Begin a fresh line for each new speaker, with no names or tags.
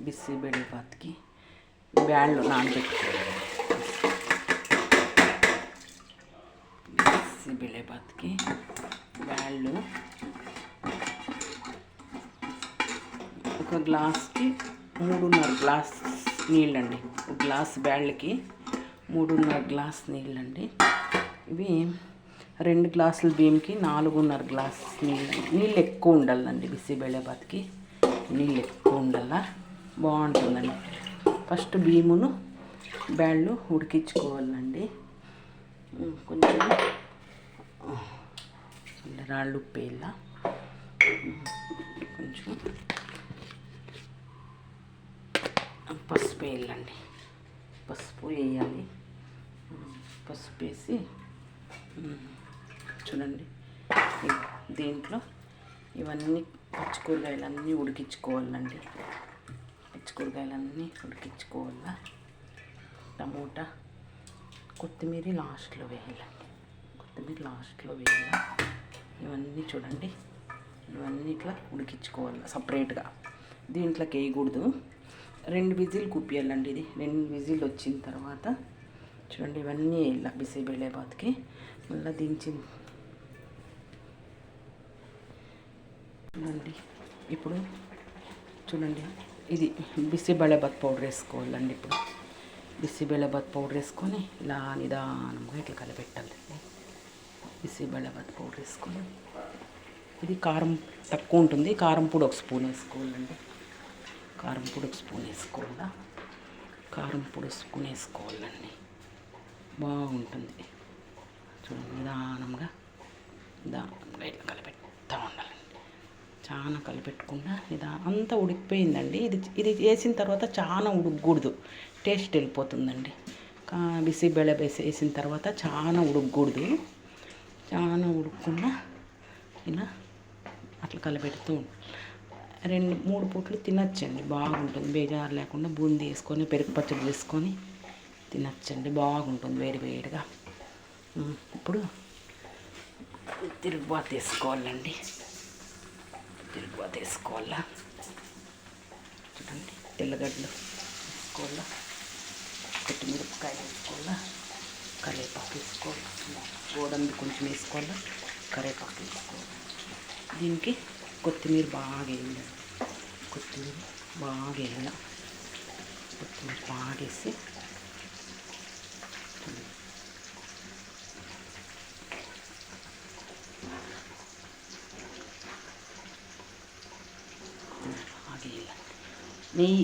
బిసిబెళ్ళబాత్కి బ్యాళ్ళు నానబెట్టుకోవాలి. బిసిబెళ్ళబాత్కి బ్యాళ్ళు ఒక గ్లాస్కి 3.5 గ్లాస్ నీళ్ళండి. ఒక గ్లాస్ బ్యాళ్ళకి 3.5 గ్లాస్ నీళ్ళండి. ఇవి 2 గ్లాసుల బియ్యంకి 4.5 గ్లాస్ నీళ్ళు ఎక్కువ ఉండాలండి. బిసిబెళ్ళబాత్కి నీళ్ళు ఎక్కువ ఉండాల, బాగుంటుందండి. ఫస్ట్ బియ్యమును బ్యాళ్ళు ఉడికించుకోవాలండి. కొంచెం రాళ్ళు ఉప్పు వేయాల, కొంచెం పసుపు వేయాలండి. పసుపు వేయాలి. పసుపు వేసి చూడండి, దీంట్లో ఇవన్నీ పచ్చికూరగాయలన్నీ ఉడికించుకోవాలండి. పచ్చికూరగాయలన్నీ ఉడికించుకోవాలా. టమోటా, కొత్తిమీర లాస్ట్లో వేయాలండి. కొత్తిమీర లాస్ట్లో వేయాలి. ఇవన్నీ చూడండి, ఇవన్నీ ఇట్లా ఉడికించుకోవాలి సపరేట్గా. దీంట్లోకి వేయకూడదు. 2 విజిల్ కుప్పియాలండి. ఇది 2 విజిల్ వచ్చిన తర్వాత చూడండి, ఇవన్నీ వేయాలి బిసిబెళ్ళబాత్కి. మళ్ళీ దించి చూడండి, ఇప్పుడు చూడండి, ఇది బిసిబెళ్ళబాత్ పౌడర్ వేసుకోవాలండి. ఇప్పుడు బిసిబెళ్ళబాత్ పౌడర్ వేసుకొని ఇలా నిదానంగా ఇట్లా కలిపెట్టాలండి. బిసిబెళ్ళబాత్ పౌడర్ వేసుకొని, ఇది కారం తక్కువ ఉంటుంది. కారం పొడి 1 స్పూన్ వేసుకోవాలండి. కారం పొడి 1 స్పూన్ వేసుకోవాలా. కారం పొడి 1 స్పూన్ వేసుకోవాలండి, బాగుంటుంది. చూడండి, నిదానంగా ఇట్లా కలిపెడతా ఉండాలండి. చాలా కలిపెట్టకుండా అంతా ఉడికిపోయిందండి. ఇది వేసిన తర్వాత చాలా ఉడకకూడదు, టేస్ట్ వెళ్ళిపోతుందండి. బిసిబెళ్ళబాత్ వేసిన తర్వాత చాలా ఉడకకూడదు. చాలా ఉడకకుండా ఇలా అట్లా కలిపెడుతూ 2-3 పూటలు తినచ్చండి, బాగుంటుంది. బేజారు లేకుండా బూందీ వేసుకొని పెరుగు పచ్చడి వేసుకొని తినచ్చండి, బాగుంటుంది వేడి వేడిగా. ఇప్పుడు తిరుగుబాతు వేసుకోవాలండి. తిరుగుబాతు వేసుకోవాలా. చూడండి, తెల్లగడ్డలు వేసుకోవాలా, కొత్తిమీరకాయ వేసుకోవాలా, కరివేపాకు వేసుకోవాలి, గోడంబి కొంచెం వేసుకోవాలా, కరివేపాకు వేసుకోవాలి. దీనికి కొత్తిమీర బాగా వేయాలి. కొత్తిమీర బాగా వేయాలి. కొత్తిమీర బాగా వేసి